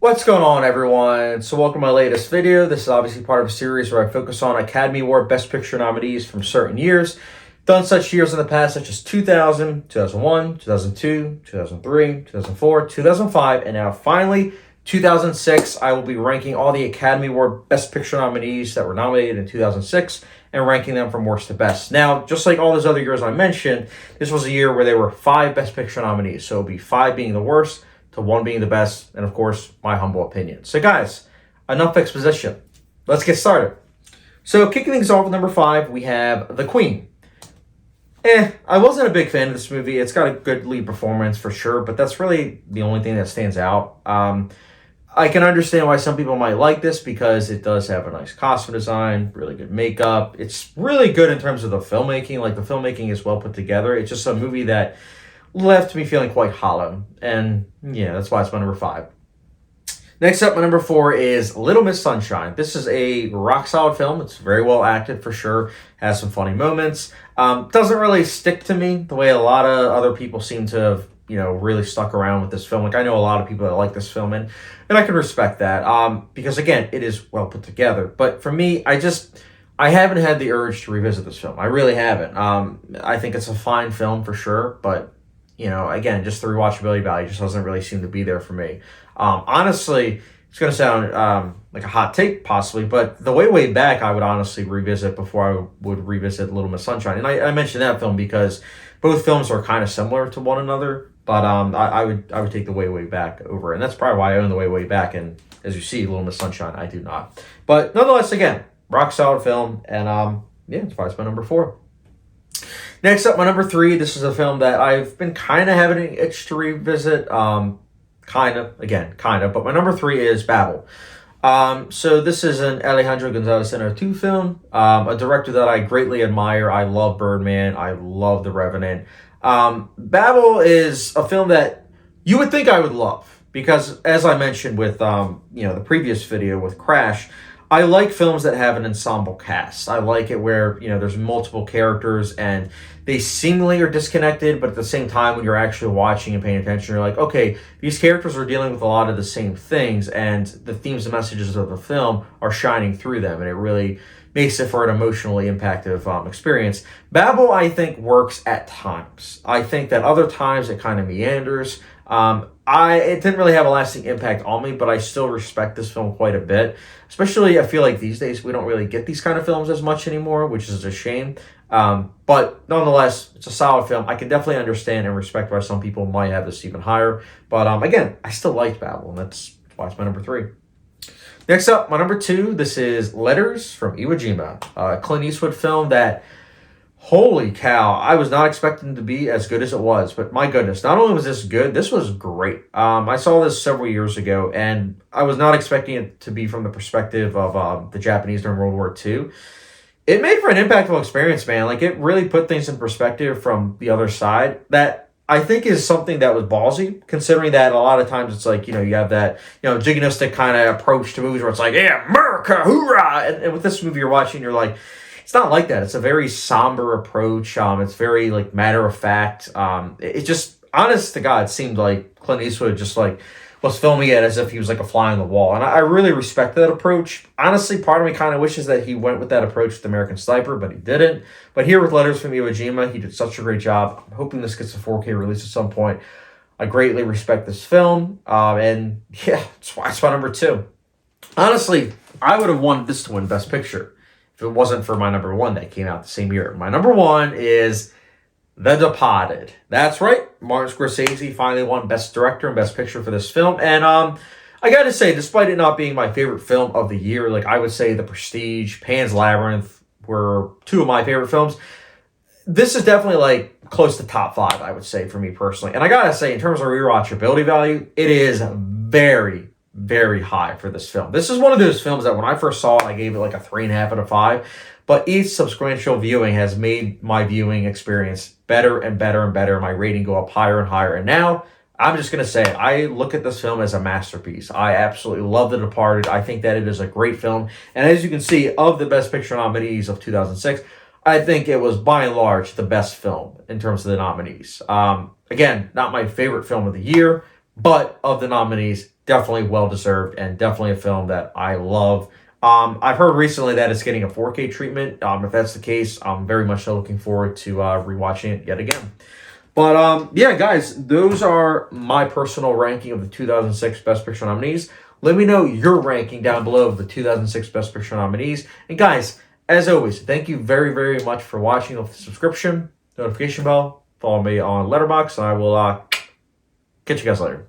What's going on, everyone? So welcome to my latest video. This is obviously part of a series where I focus on Academy Award Best Picture nominees from certain years. Done such years in the past such as 2000, 2001, 2002, 2003, 2004, 2005, and now finally 2006. I will be ranking all the Academy Award Best Picture nominees that were nominated in 2006 and ranking them from worst to best. Now, just like all those other years I mentioned, this was a year where there were 5 Best Picture nominees. So it would be 5 being the worst, to 1 being the best, and of course, my humble opinion. So guys, enough exposition. Let's get started. So kicking things off with number 5, we have The Queen. I wasn't a big fan of this movie. It's got a good lead performance for sure, but that's really the only thing that stands out. I can understand why some people might like this because it does have a nice costume design, really good makeup. It's really good in terms of the filmmaking. Like, the filmmaking is well put together. It's just a movie that left me feeling quite hollow. And yeah, that's why it's my number 5. Next up, my number 4 is Little Miss Sunshine. This is a rock solid film. It's very well acted for sure. Has some funny moments. Doesn't really stick to me the way a lot of other people seem to have, really stuck around with this film. Like, I know a lot of people that like this film, and I can respect that. Because again, it is well put together. But for me, I haven't had the urge to revisit this film. I really haven't. I think it's a fine film for sure, but again, just the rewatchability value just doesn't really seem to be there for me. Honestly, it's going to sound like a hot take possibly, but the way back, I would honestly revisit before I would revisit Little Miss Sunshine. And I mentioned that film because both films are kind of similar to one another, but I would take the way back over, and that's probably why I own the way back. And as you see, Little Miss Sunshine, I do not. But nonetheless, again, rock solid film, and that's why it's my number 4. Next up, my number 3. This is a film that I've been kind of having an itch to revisit. Kind of. But my number 3 is Babel. So this is an Alejandro Gonzalez Inarritu film. A director that I greatly admire. I love Birdman. I love The Revenant. Babel is a film that you would think I would love because, as I mentioned with the previous video with Crash, I like films that have an ensemble cast. I like it where, there's multiple characters and they seemingly are disconnected, but at the same time, when you're actually watching and paying attention, you're like, okay, these characters are dealing with a lot of the same things, and the themes and messages of the film are shining through them, and it really makes it for an emotionally impactful experience. Babel, I think, works at times. I think that other times it kind of meanders. It didn't really have a lasting impact on me, but I still respect this film quite a bit. Especially, I feel like these days we don't really get these kind of films as much anymore, which is a shame. But nonetheless, it's a solid film. I can definitely understand and respect why some people might have this even higher. But again, I still liked Babel, and that's why it's my number 3. Next up, my number 2, this is Letters from Iwo Jima, a Clint Eastwood film that, holy cow, I was not expecting to be as good as it was. But my goodness, not only was this good, this was great. I saw this several years ago, and I was not expecting it to be from the perspective of the Japanese during World War II. It made for an impactful experience, man. Like, it really put things in perspective from the other side. That I think is something that was ballsy, considering that a lot of times it's like, you have that, jigonistic kind of approach to movies where it's like, yeah, America, hoorah! And with this movie you're watching, you're like, it's not like that. It's a very somber approach. It's very, like, matter of fact. It just, honest to God, seemed like Clint Eastwood just, like, was filming it as if he was like a fly on the wall. And I really respect that approach. Honestly, part of me kind of wishes that he went with that approach with American Sniper, but he didn't. But here with Letters from Iwo Jima, he did such a great job. I'm hoping this gets a 4K release at some point. I greatly respect this film. And yeah, it's my number 2. Honestly, I would have wanted this to win Best Picture if it wasn't for my number 1 that came out the same year. My number 1 is The Departed. That's right. Martin Scorsese finally won Best Director and Best Picture for this film. And I gotta say, despite it not being my favorite film of the year, like, I would say The Prestige, Pan's Labyrinth were 2 of my favorite films. This is definitely, like, close to top 5, I would say, for me personally. And I gotta say, in terms of rewatchability value, it is very, very high for this film. This is one of those films that when I first saw it, I gave it like a 3.5 out of 5. But each subsequent viewing has made my viewing experience better and better and better. My rating go up higher and higher. And now, I'm just going to say, I look at this film as a masterpiece. I absolutely love The Departed. I think that it is a great film. And as you can see, of the Best Picture nominees of 2006, I think it was, by and large, the best film in terms of the nominees. Again, not my favorite film of the year, but of the nominees, definitely well deserved and definitely a film that I love. I've heard recently that it's getting a 4K treatment. If that's the case, I'm very much so looking forward to rewatching it yet again. But yeah, guys, those are my personal ranking of the 2006 Best Picture nominees. Let me know your ranking down below of the 2006 Best Picture nominees. And guys, as always, thank you very, very much for watching with the subscription, notification bell. Follow me on Letterboxd, and I will catch you guys later.